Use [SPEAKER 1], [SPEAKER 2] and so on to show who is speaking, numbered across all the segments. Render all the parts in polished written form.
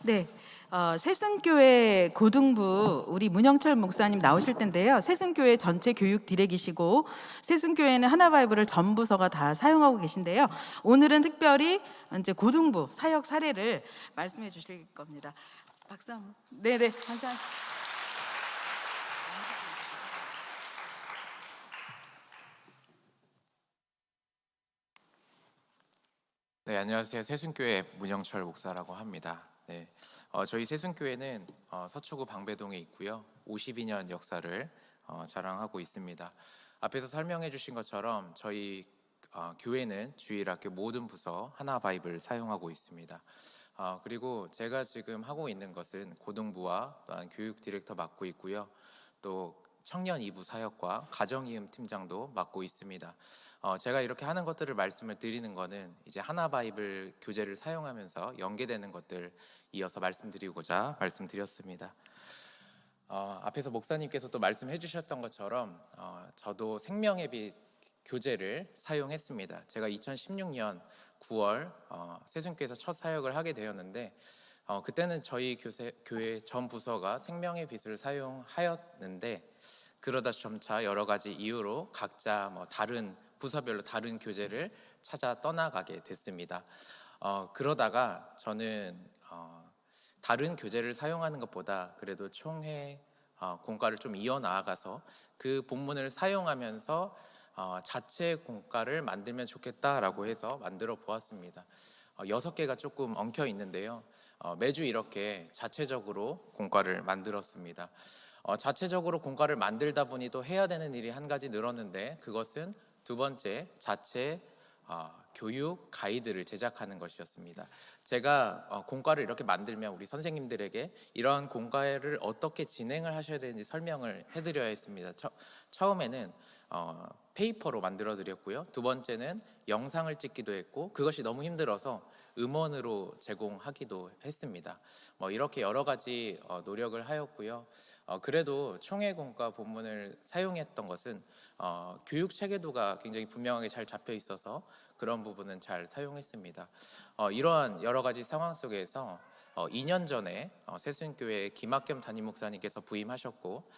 [SPEAKER 1] 네, 새순교회 고등부 우리 문영철 목사님 나오실 텐데요. 새순교회 전체 교육 디렉이시고 새순교회는 하나바이블을 전 부서가 다 사용하고 계신데요. 오늘은 특별히 이제 고등부 사역 사례를 말씀해 주실 겁니다. 박수 한번. 네네, 감사합니다.
[SPEAKER 2] 네, 안녕하세요. 새순교회 문영철 목사라고 합니다. 네, 저희 새순교회는 서초구 방배동에 있고요. 52년 역사를 자랑하고 있습니다. 앞에서 설명해 주신 것처럼 저희 교회는 주일학교 모든 부서 하나바이블 사용하고 있습니다. 그리고 제가 지금 하고 있는 것은 고등부와 또한 교육 디렉터 맡고 있고요. 또 청년 2부 사역과 가정이음 팀장도 맡고 있습니다. 제가 이렇게 하는 것들을 말씀을 드리는 거는 이제 하나바이블 교재를 사용하면서 연계되는 것들 이어서 말씀드리고자 말씀드렸습니다. 앞에서 목사님께서 또 말씀해 주셨던 것처럼 저도 생명의 빛 교재를 사용했습니다. 제가 2016년 9월 새순교에서 첫 사역을 하게 되었는데 그때는 저희 교회 전 부서가 생명의 빛을 사용하였는데 그러다 점차 여러 가지 이유로 각자 다른 부서별로 다른 교재를 찾아 떠나가게 됐습니다. 그러다가 저는 다른 교재를 사용하는 것보다 그래도 총회 공과를 좀 이어나가서 그 본문을 사용하면서 자체 공과를 만들면 좋겠다라고 해서 만들어 보았습니다. 6개가 조금 엉켜 있는데요. 매주 이렇게 자체적으로 공과를 만들었습니다. 자체적으로 공과를 만들다 보니 또 해야 되는 일이 한 가지 늘었는데 그것은 두 번째 자체 교육 가이드를 제작하는 것이었습니다. 제가 공과를 이렇게 만들면 우리 선생님들에게 이러한 공과를 어떻게 진행을 하셔야 되는지 설명을 해드려야 했습니다. 처음에는 페이퍼로 만들어 드렸고요. 두 번째는 영상을 찍기도 했고 그것이 너무 힘들어서 음원으로 제공하기도 했습니다. 이렇게 여러 가지 노력을 하였고요. 그래도 총회공과 본문을 사용했던 것은 교육 체계도가 굉장히 분명하게 잘 잡혀 있어서 그런 부분은 잘 사용했습니다. 이러한 여러 가지 상황 속에서 2년 전에 새순교회 김학겸 담임 목사님께서 부임하셨고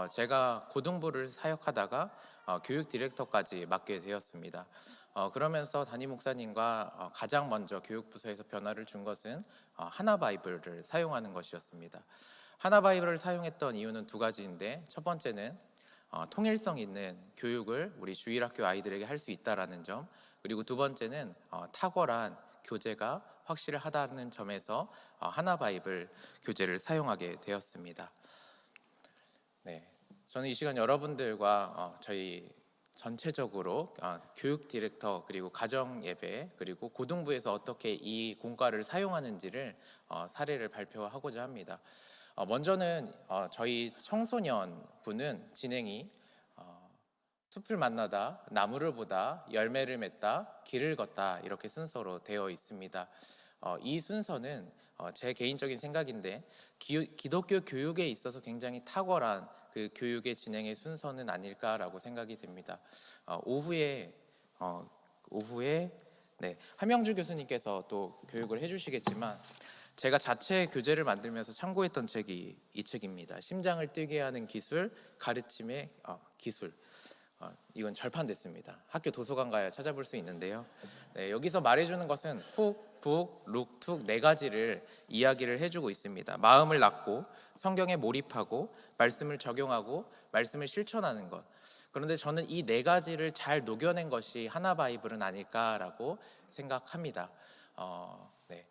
[SPEAKER 2] 제가 고등부를 사역하다가 교육 디렉터까지 맡게 되었습니다. 그러면서 담임 목사님과 가장 먼저 교육부서에서 변화를 준 것은 하나바이블을 사용하는 것이었습니다. 하나바이블을 사용했던 이유는 두 가지인데 첫 번째는 통일성 있는 교육을 우리 주일학교 아이들에게 할 수 있다라는 점, 그리고 두 번째는 탁월한 교재가 확실하다는 점에서 하나바이블 교재를 사용하게 되었습니다. 네, 저는 이 시간 여러분들과 저희 전체적으로 교육 디렉터 그리고 가정 예배 그리고 고등부에서 어떻게 이 공과를 사용하는지를 사례를 발표하고자 합니다. 먼저는 저희 청소년부는 진행이 숲을 만나다, 나무를 보다, 열매를 맺다, 길을 걷다 이렇게 순서로 되어 있습니다. 이 순서는 제 개인적인 생각인데 기독교 교육에 있어서 굉장히 탁월한 그 교육의 진행의 순서는 아닐까라고 생각이 됩니다. 오후에 네, 함영주 교수님께서 또 교육을 해주시겠지만 제가 자체 교재를 만들면서 참고했던 책이 이 책입니다. 심장을 뛰게 하는 기술, 가르침의 기술. 이건 절판됐습니다. 학교 도서관 가야 찾아볼 수 있는데요. 네, 여기서 말해주는 것은 훅, 북, 룩, 툭 네 가지를 이야기를 해주고 있습니다. 마음을 낳고 성경에 몰입하고 말씀을 적용하고 말씀을 실천하는 것. 그런데 저는 이 네 가지를 잘 녹여낸 것이 하나바이블은 아닐까라고 생각합니다. 네.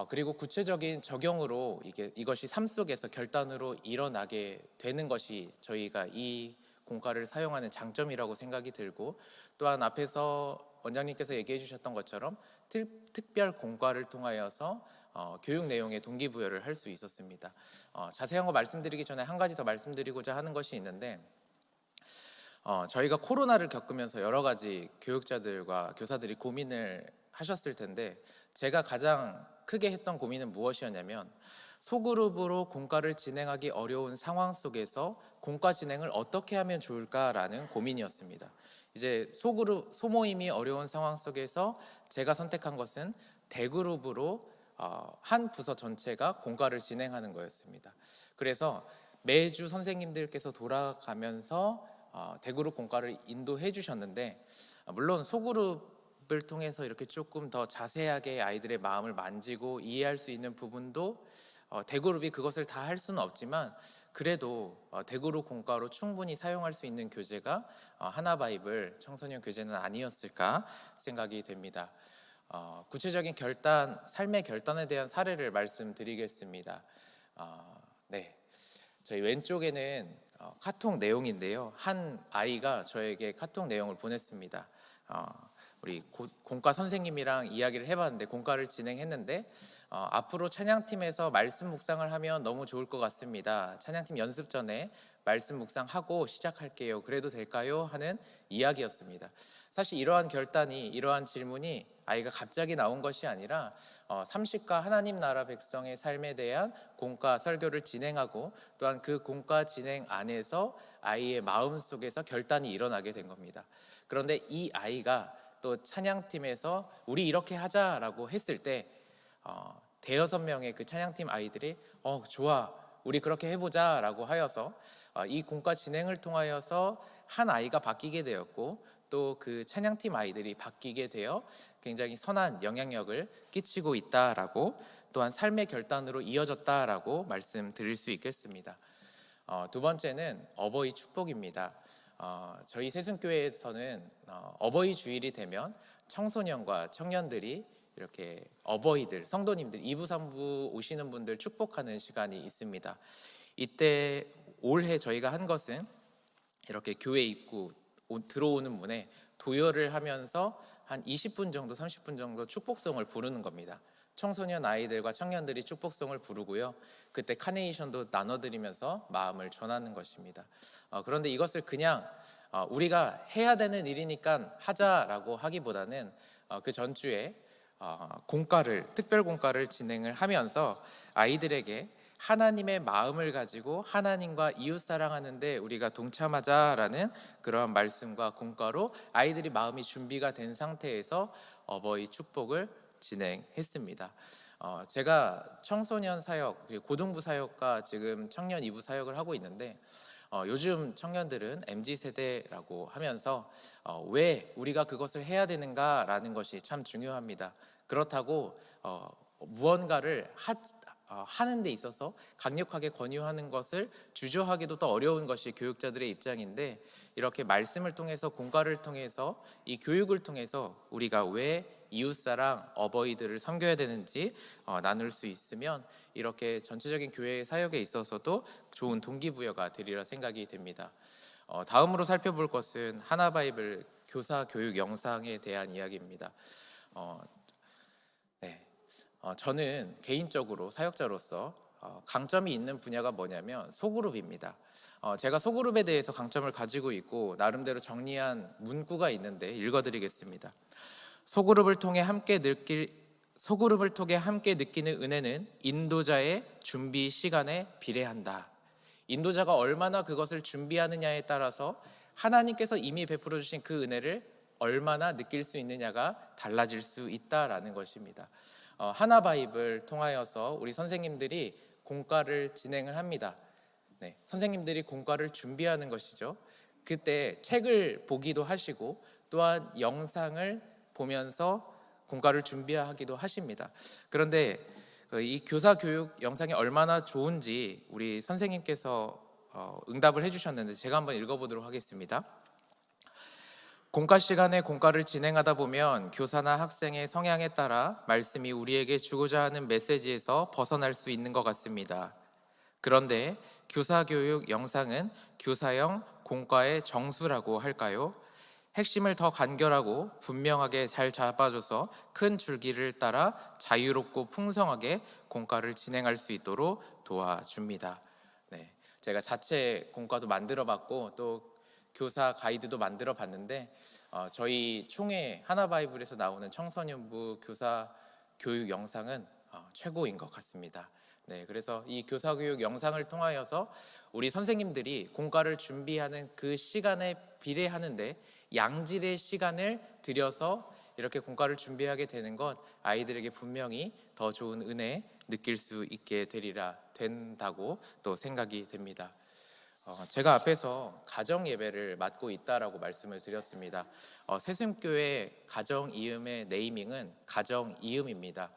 [SPEAKER 2] 그리고 구체적인 적용으로 이것이 삶 속에서 결단으로 일어나게 되는 것이 저희가 이 공과를 사용하는 장점이라고 생각이 들고, 또한 앞에서 원장님께서 얘기해 주셨던 것처럼 특별 공과를 통하여서 교육 내용의 동기부여를 할 수 있었습니다. 자세한 거 말씀드리기 전에 한 가지 더 말씀드리고자 하는 것이 있는데 저희가 코로나를 겪으면서 여러 가지 교육자들과 교사들이 고민을 하셨을 텐데 제가 가장 크게 했던 고민은 무엇이었냐면 소그룹으로 공과를 진행하기 어려운 상황 속에서 공과 진행을 어떻게 하면 좋을까라는 고민이었습니다. 이제 소모임이 어려운 상황 속에서 제가 선택한 것은 대그룹으로 한 부서 전체가 공과를 진행하는 거였습니다. 그래서 매주 선생님들께서 돌아가면서 대그룹 공과를 인도해 주셨는데, 물론 소그룹을 통해서 이렇게 조금 더 자세하게 아이들의 마음을 만지고 이해할 수 있는 부분도 대그룹이 그것을 다 할 수는 없지만, 그래도 대그룹 공과로 충분히 사용할 수 있는 교재가 하나바이블 청소년 교재는 아니었을까 생각이 됩니다. 구체적인 삶의 결단에 대한 사례를 말씀드리겠습니다. 네, 저희 왼쪽에는 카톡 내용인데요. 한 아이가 저에게 카톡 내용을 보냈습니다. 우리 공과 선생님이랑 이야기를 해봤는데, 공과를 진행했는데 앞으로 찬양팀에서 말씀 묵상을 하면 너무 좋을 것 같습니다. 찬양팀 연습 전에 말씀 묵상하고 시작할게요. 그래도 될까요? 하는 이야기였습니다. 사실 이러한 질문이 아이가 갑자기 나온 것이 아니라 30가 하나님 나라 백성의 삶에 대한 공과 설교를 진행하고, 또한 그 공과 진행 안에서 아이의 마음속에서 결단이 일어나게 된 겁니다. 그런데 이 아이가 또 찬양팀에서 우리 이렇게 하자라고 했을 때 대여섯 명의 그 찬양팀 아이들이 좋아, 우리 그렇게 해보자 라고 하여서 이 공과 진행을 통하여서 한 아이가 바뀌게 되었고, 또 그 찬양팀 아이들이 바뀌게 되어 굉장히 선한 영향력을 끼치고 있다라고, 또한 삶의 결단으로 이어졌다라고 말씀드릴 수 있겠습니다. 두 번째는 어버이 축복입니다. 저희 세순교회에서는 어버이 주일이 되면 청소년과 청년들이 이렇게 어버이들, 성도님들 2부 3부 오시는 분들 축복하는 시간이 있습니다. 이때 올해 저희가 한 것은 이렇게 교회 입구 들어오는 문에 도열을 하면서 한 20분 정도 30분 정도 축복송을 부르는 겁니다. 청소년 아이들과 청년들이 축복송을 부르고요, 그때 카네이션도 나눠드리면서 마음을 전하는 것입니다. 그런데 이것을 그냥 우리가 해야 되는 일이니까 하자라고 하기보다는 그 전주에 특별 공과를 진행을 하면서 아이들에게 하나님의 마음을 가지고 하나님과 이웃 사랑하는데 우리가 동참하자라는 그런 말씀과 공과로 아이들이 마음이 준비가 된 상태에서 어버이 축복을 진행했습니다. 제가 청소년 사역 그리고 고등부 사역과 지금 청년 2부 사역을 하고 있는데, 요즘 청년들은 MZ 세대라고 하면서 왜 우리가 그것을 해야 되는가라는 것이 참 중요합니다. 그렇다고 무언가를 하는 데 있어서 강력하게 권유하는 것을 주저하기도 더 어려운 것이 교육자들의 입장인데, 이렇게 말씀을 통해서 공과를 통해서 이 교육을 통해서 우리가 왜 이웃사랑 어버이들을 섬겨야 되는지 나눌 수 있으면 이렇게 전체적인 교회의 사역에 있어서도 좋은 동기부여가 되리라 생각이 됩니다. 다음으로 살펴볼 것은 하나바이블 교사 교육 영상에 대한 이야기입니다. 저는 개인적으로 사역자로서 강점이 있는 분야가 뭐냐면 소그룹입니다. 제가 소그룹에 대해서 강점을 가지고 있고 나름대로 정리한 문구가 있는데 읽어드리겠습니다. 소그룹을 통해 함께 느끼는 은혜는 인도자의 준비 시간에 비례한다. 인도자가 얼마나 그것을 준비하느냐에 따라서 하나님께서 이미 베풀어 주신 그 은혜를 얼마나 느낄 수 있느냐가 달라질 수 있다라는 것입니다. 하나바이블 통하여서 우리 선생님들이 공과를 진행을 합니다. 네, 선생님들이 공과를 준비하는 것이죠. 그때 책을 보기도 하시고 또한 영상을 보면서 공과를 준비하기도 하십니다. 그런데 이 교사 교육 영상이 얼마나 좋은지 우리 선생님께서 응답을 해주셨는데 제가 한번 읽어보도록 하겠습니다. 공과 시간에 공과를 진행하다 보면 교사나 학생의 성향에 따라 말씀이 우리에게 주고자 하는 메시지에서 벗어날 수 있는 것 같습니다. 그런데 교사교육 영상은 교사형 공과의 정수라고 할까요? 핵심을 더 간결하고 분명하게 잘 잡아줘서 큰 줄기를 따라 자유롭고 풍성하게 공과를 진행할 수 있도록 도와줍니다. 네, 제가 자체 공과도 만들어봤고 또 교사 가이드도 만들어봤는데 저희 총회 하나바이블에서 나오는 청소년부 교사 교육 영상은 최고인 것 같습니다. 네, 그래서 이 교사 교육 영상을 통하여서 우리 선생님들이 공과를 준비하는 그 시간에 비례하는데 양질의 시간을 들여서 이렇게 공과를 준비하게 되는 것 아이들에게 분명히 더 좋은 은혜 느낄 수 있게 된다고 또 생각이 됩니다. 제가 앞에서 가정 예배를 맡고 있다라고 말씀을 드렸습니다. 새순교회 가정 이음의 네이밍은 가정 이음입니다.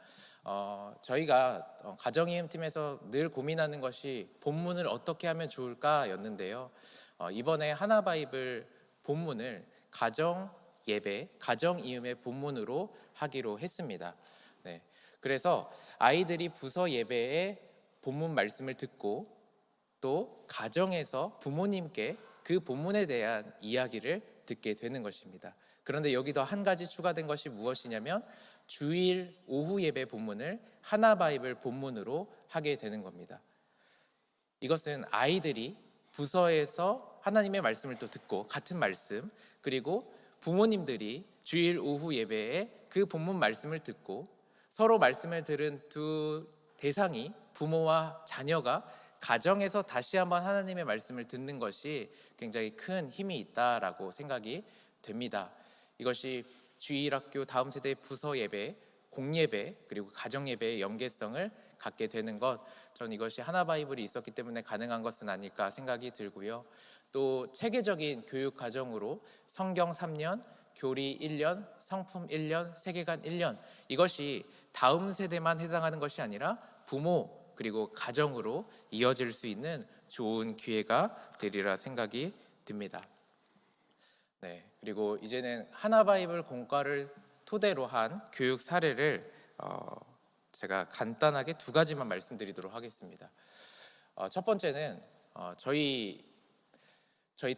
[SPEAKER 2] 저희가 가정 이음 팀에서 늘 고민하는 것이 본문을 어떻게 하면 좋을까였는데요. 이번에 하나바이블 본문을 가정 예배, 가정 이음의 본문으로 하기로 했습니다. 네, 그래서 아이들이 부서 예배에 본문 말씀을 듣고 또 가정에서 부모님께 그 본문에 대한 이야기를 듣게 되는 것입니다. 그런데 여기도 한 가지 추가된 것이 무엇이냐면 주일 오후 예배 본문을 하나바이블 본문으로 하게 되는 겁니다. 이것은 아이들이 부서에서 하나님의 말씀을 또 듣고 같은 말씀, 그리고 부모님들이 주일 오후 예배에 그 본문 말씀을 듣고 서로 말씀을 들은 두 대상이 부모와 자녀가 가정에서 다시 한번 하나님의 말씀을 듣는 것이 굉장히 큰 힘이 있다라고 생각이 됩니다. 이것이 주일학교 다음 세대 부서 예배, 공예배, 그리고 가정 예배의 연계성을 갖게 되는 것, 전 이것이 하나바이블이 있었기 때문에 가능한 것은 아닐까 생각이 들고요. 또 체계적인 교육 과정으로 성경 3년, 교리 1년, 성품 1년, 세계관 1년, 이것이 다음 세대만 해당하는 것이 아니라 부모 그리고 가정으로 이어질 수 있는 좋은 기회가 되리라 생각이 듭니다. 네, 그리고 이제는 하나바이블 공과를 토대로 한 교육 사례를 제가 간단하게 두 가지만 말씀드리도록 하겠습니다. 첫 번째는 저희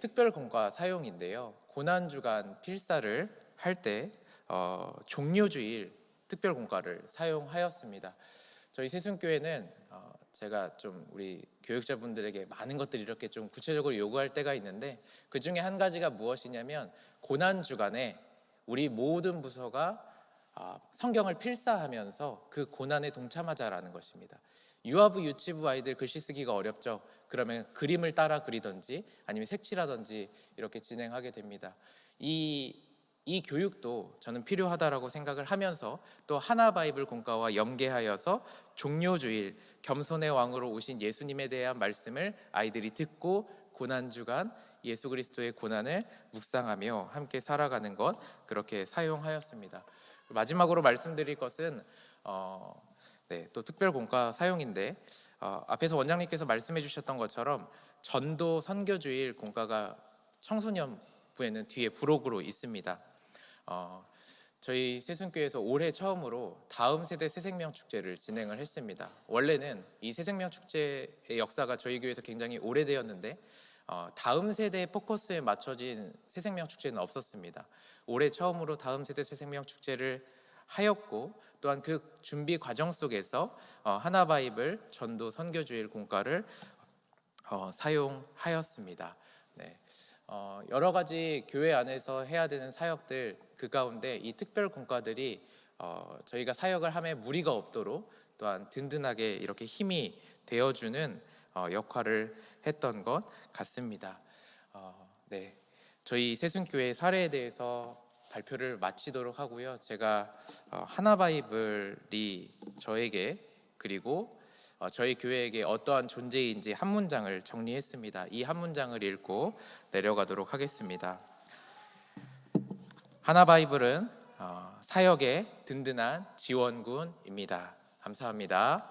[SPEAKER 2] 특별 공과 사용인데요. 고난주간 필사를 할 때 종료주일 특별 공과를 사용하였습니다. 저희 새순교회는 제가 좀 우리 교육자분들에게 많은 것들을 이렇게 좀 구체적으로 요구할 때가 있는데, 그 중에 한 가지가 무엇이냐면 고난주간에 우리 모든 부서가 성경을 필사하면서 그 고난에 동참하자라는 것입니다. 유아부, 유치부 아이들 글씨 쓰기가 어렵죠. 그러면 그림을 따라 그리든지 아니면 색칠하든지 이렇게 진행하게 됩니다. 이 교육도 저는 필요하다라고 생각을 하면서 또 하나바이블 공과와 연계하여서 종료주일, 겸손의 왕으로 오신 예수님에 대한 말씀을 아이들이 듣고 고난주간 예수 그리스도의 고난을 묵상하며 함께 살아가는 것, 그렇게 사용하였습니다. 마지막으로 말씀드릴 것은 또 특별 공과 사용인데, 앞에서 원장님께서 말씀해 주셨던 것처럼 전도 선교주일 공과가 청소년부에는 뒤에 부록으로 있습니다. 저희 새순교회에서 올해 처음으로 다음 세대 새생명 축제를 진행을 했습니다. 원래는 이 새생명 축제의 역사가 저희 교회에서 굉장히 오래되었는데 다음 세대의 포커스에 맞춰진 새생명 축제는 없었습니다. 올해 처음으로 다음 세대 새생명 축제를 하였고, 또한 그 준비 과정 속에서 하나바이블 전도 선교주일 공과를 사용하였습니다. 네. 여러 가지 교회 안에서 해야 되는 사역들, 그 가운데 이 특별 공과들이 저희가 사역을 함에 무리가 없도록 또한 든든하게 이렇게 힘이 되어주는 역할을 했던 것 같습니다. 네, 저희 새순교회 사례에 대해서 발표를 마치도록 하고요. 제가 하나바이블이 저에게 그리고 저희 교회에게 어떠한 존재인지 한 문장을 정리했습니다. 이 한 문장을 읽고 내려가도록 하겠습니다. 하나바이블은 사역의 든든한 지원군입니다. 감사합니다.